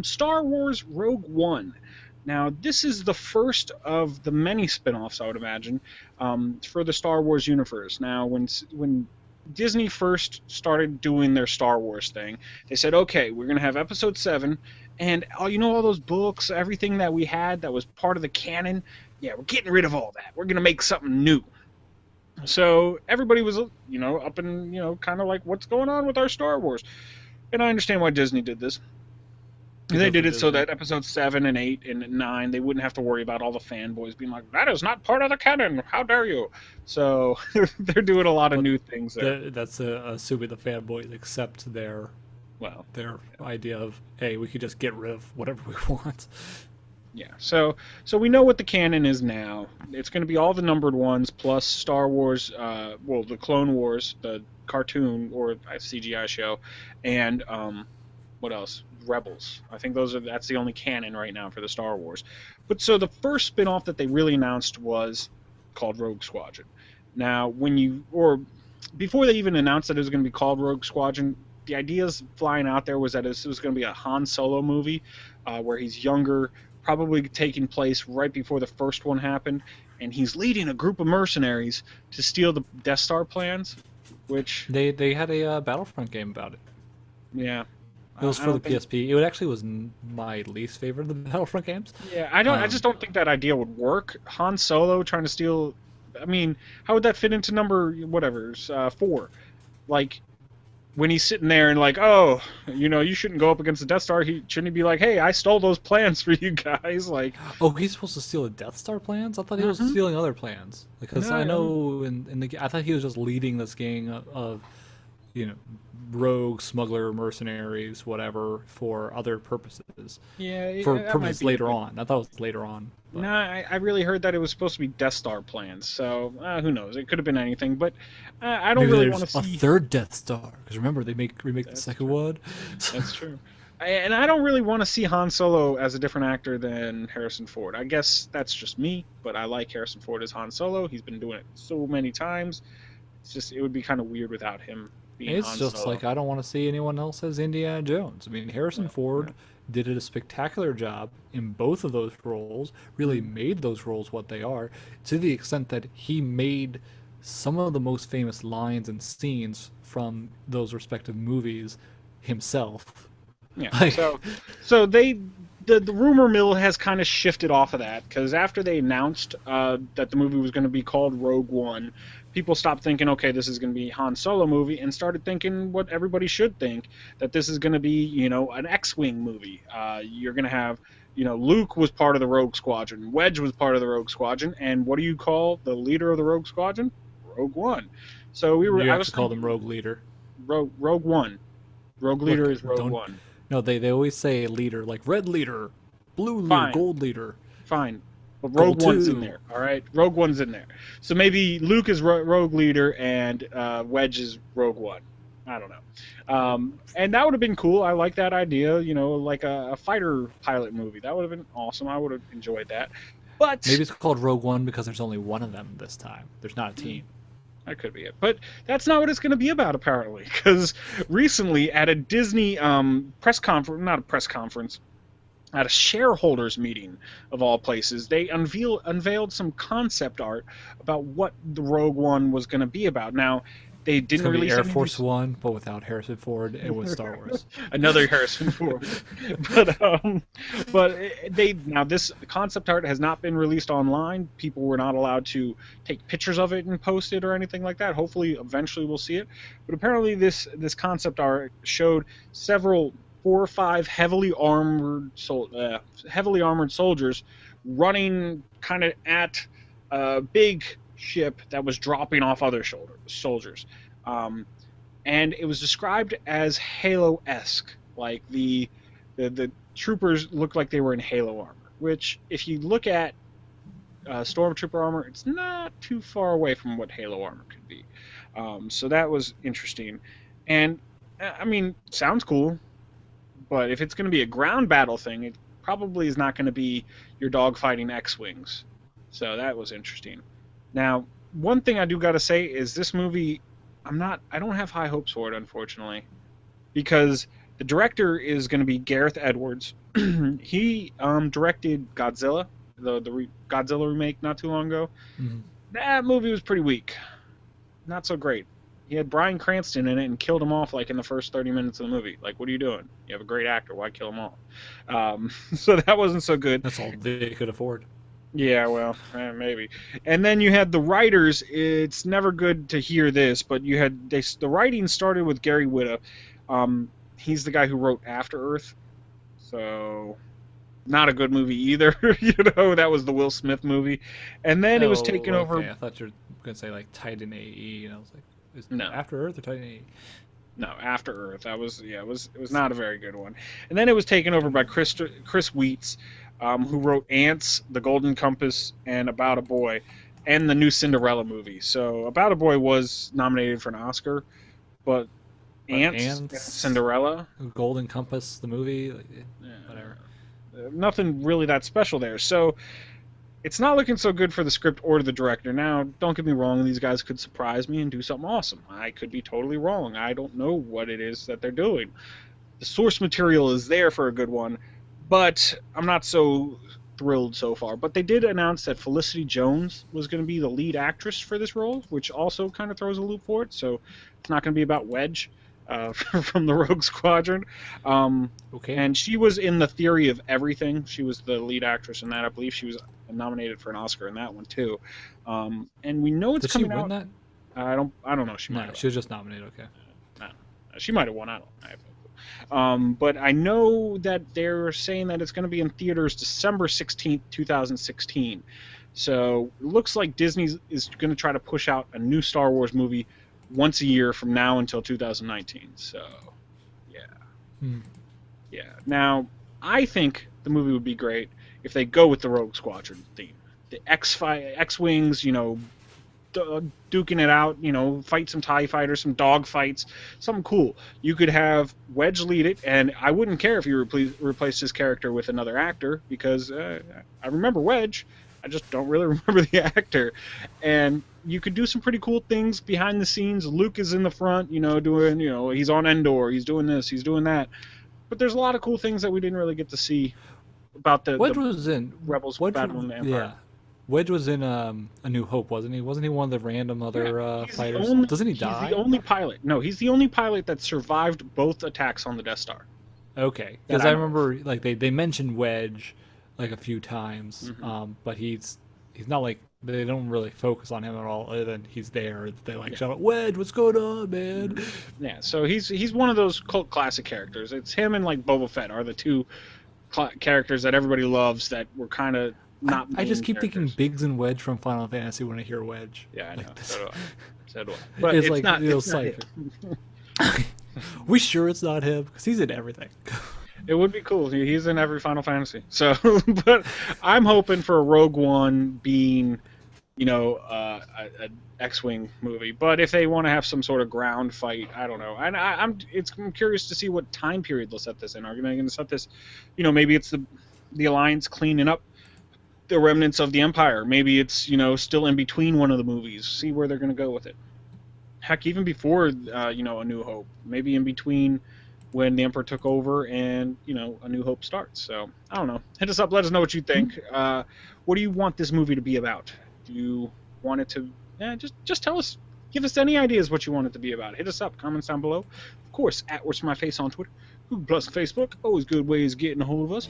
Star Wars Rogue One. Now, this is the first of the many spin-offs, I would imagine, for the Star Wars universe. Now, when Disney first started doing their Star Wars thing, they said, okay, we're going to have Episode 7, and all those books, everything that we had that was part of the canon, yeah, we're getting rid of all that. We're going to make something new. So everybody was, up in, kind of like, what's going on with our Star Wars? And I understand why Disney did this. They did it so that episodes 7 and 8 and 9, they wouldn't have to worry about all the fanboys being like, that is not part of the canon, how dare you? So they're doing a lot of new things there. That's assuming the fanboys accept their idea of, hey, we could just get rid of whatever we want. Yeah, so we know what the canon is now. It's going to be all the numbered ones plus Star Wars, the Clone Wars, the cartoon or CGI show, and what else? Rebels. I think that's the only canon right now for the Star Wars. But so the first spin-off that they really announced was called Rogue Squadron. Now, before they even announced that it was going to be called Rogue Squadron, the ideas flying out there was that this was going to be a Han Solo movie where he's younger, probably taking place right before the first one happened, and he's leading a group of mercenaries to steal the Death Star plans, which... They had a Battlefront game about it. Yeah. It was for the PSP. It actually was my least favorite of the Battlefront games. Yeah, I just don't think that idea would work. Han Solo trying to steal... I mean, how would that fit into number 4? Like, when he's sitting there and like, oh, you shouldn't go up against the Death Star. Shouldn't he be like, hey, I stole those plans for you guys? Like, oh, he's supposed to steal the Death Star plans? I thought he was stealing other plans. Because I know I thought he was just leading this gang of rogue, smuggler, mercenaries, whatever, for other purposes. Yeah, for purposes later on. I thought it was later on. But... No, I really heard that it was supposed to be Death Star plans. So who knows? It could have been anything. But I don't really want to see a third Death Star. Because remember, they remake the second one. That's true. And I don't really want to see Han Solo as a different actor than Harrison Ford. I guess that's just me, but I like Harrison Ford as Han Solo. He's been doing it so many times. It would be kind of weird without him. It's just like I don't want to see anyone else as Indiana Jones. I mean, Harrison Ford did a spectacular job in both of those roles, really made those roles what they are, to the extent that he made some of the most famous lines and scenes from those respective movies himself. Yeah. So the rumor mill has kind of shifted off of that, because after they announced that the movie was going to be called Rogue One, people stopped thinking, okay, this is going to be Han Solo movie, and started thinking what everybody should think, that this is going to be, an X-Wing movie. You're going to have, Luke was part of the Rogue Squadron, Wedge was part of the Rogue Squadron, and what do you call the leader of the Rogue Squadron? Rogue One. So I was call them Rogue Leader. Rogue One. Rogue Leader is Rogue One. No, they always say leader, like red leader, blue leader, gold leader. Fine. But Rogue One's in there, all right? Rogue One's in there. So maybe Luke is Rogue Leader and Wedge is Rogue One. I don't know. And that would have been cool. I like that idea, like a fighter pilot movie. That would have been awesome. I would have enjoyed that. But maybe it's called Rogue One because there's only one of them this time. There's not a team. That could be it. But that's not what it's going to be about, apparently. Because recently at a Disney press conference, not a press conference, at a shareholders meeting of all places, they unveiled some concept art about what the Rogue One was going to be about. Now, they didn't release Air Force One, but without Harrison Ford and with Star Wars. Another Harrison Ford. But this concept art has not been released online. People were not allowed to take pictures of it and post it or anything like that. Hopefully, eventually, we'll see it. But apparently, this concept art showed several 4 or 5 heavily armored soldiers running kind of at a big ship that was dropping off other soldiers, and it was described as Halo-esque, like the troopers looked like they were in Halo armor, which if you look at Stormtrooper armor, it's not too far away from what Halo armor could be. So that was interesting, and I mean, sounds cool, but if it's going to be a ground battle thing, it probably is not going to be your dogfighting X-Wings. So that was interesting. Now, one thing I do got to say is this movie, I don't have high hopes for it, unfortunately, because The director is going to be Gareth Edwards. He directed Godzilla, the Godzilla remake not too long ago. Mhm. That movie was pretty weak. Not so great. He had Bryan Cranston in it and killed him off like in the first 30 minutes of the movie. Like, what are you doing? You have a great actor. Why kill him off? So that wasn't so good. That's all they could afford. Yeah, well, maybe. And then you had the writers. It's never good to hear this, but you had the writing started with Gary Whitta. He's the guy who wrote After Earth. So not a good movie either. That was the Will Smith movie. And then it was taken over. I thought you were going to say like Titan AE, and I was like, is No. After Earth or Titan AE? No, After Earth. It was not a very good one. And then it was taken over by Chris Wheats, who wrote Ants, The Golden Compass, and About a Boy, and the new Cinderella movie. So About a Boy was nominated for an Oscar, but Ants and Cinderella, Golden Compass, the movie, whatever. Nothing really that special there. So it's not looking so good for the script or the director. Now, don't get me wrong, these guys could surprise me and do something awesome. I could be totally wrong. I don't know what it is that they're doing. The source material is there for a good one, but I'm not so thrilled so far. But they did announce that Felicity Jones was going to be the lead actress for this role, which also kind of throws a loop for it. So it's not going to be about Wedge from the Rogue Squadron. Okay. And she was in The Theory of Everything. She was the lead actress in that. I believe she was nominated for an Oscar in that one too. And we know it's Did coming she win out. that? I don't know. She might. No, she was just nominated. Okay. No, she might have won. I have no clue. But I know that they're saying that it's going to be in theaters December 16th, 2016. So it looks like Disney is going to try to push out a new Star Wars movie once a year from now until 2019. So, yeah. Yeah. Now, I think the movie would be great if they go with the Rogue Squadron theme. The X-Wings, duking it out, fight some TIE fighters, some dog fights, something cool. You could have Wedge lead it, and I wouldn't care if you replaced his character with another actor, because I remember Wedge. I just don't really remember the actor. And you could do some pretty cool things behind the scenes. Luke is in the front, doing, he's on Endor, he's doing this, he's doing that. But there's a lot of cool things that we didn't really get to see about the Rebels battling the Empire. Yeah. Wedge was in A New Hope, wasn't he? Wasn't he one of the random other fighters? Doesn't he die? He's the only pilot. No, he's the only pilot that survived both attacks on the Death Star. Okay, because I remember like they mentioned Wedge like a few times, but he's not like, they don't really focus on him at all, other than he's there. They shout out, Wedge, what's going on, man? Yeah, so he's one of those cult classic characters. It's him and like Boba Fett are the two characters that everybody loves that were kind of not. I just keep characters. thinking Biggs and Wedge from Final Fantasy when I hear Wedge. Yeah, I know. Like, So do I. But it's like not. It's not We sure it's not him, because he's in everything. It would be cool. He's in every Final Fantasy. So, but I'm hoping for a Rogue One being, an X-Wing movie. But if they want to have some sort of ground fight, I don't know. And I'm curious to see what time period they'll set this in. Are they going to set this, maybe it's the Alliance cleaning up the remnants of the Empire. Maybe it's, still in between one of the movies. See where they're going to go with it. Heck, even before, A New Hope. Maybe in between when the Emperor took over and, A New Hope starts. So, I don't know. Hit us up. Let us know what you think. What do you want this movie to be about? Do you want it to... just tell us. Give us any ideas what you want it to be about. Hit us up. Comments down below. Of course, at What's My Face on Twitter. Google Plus Facebook. Always good ways of getting a hold of us.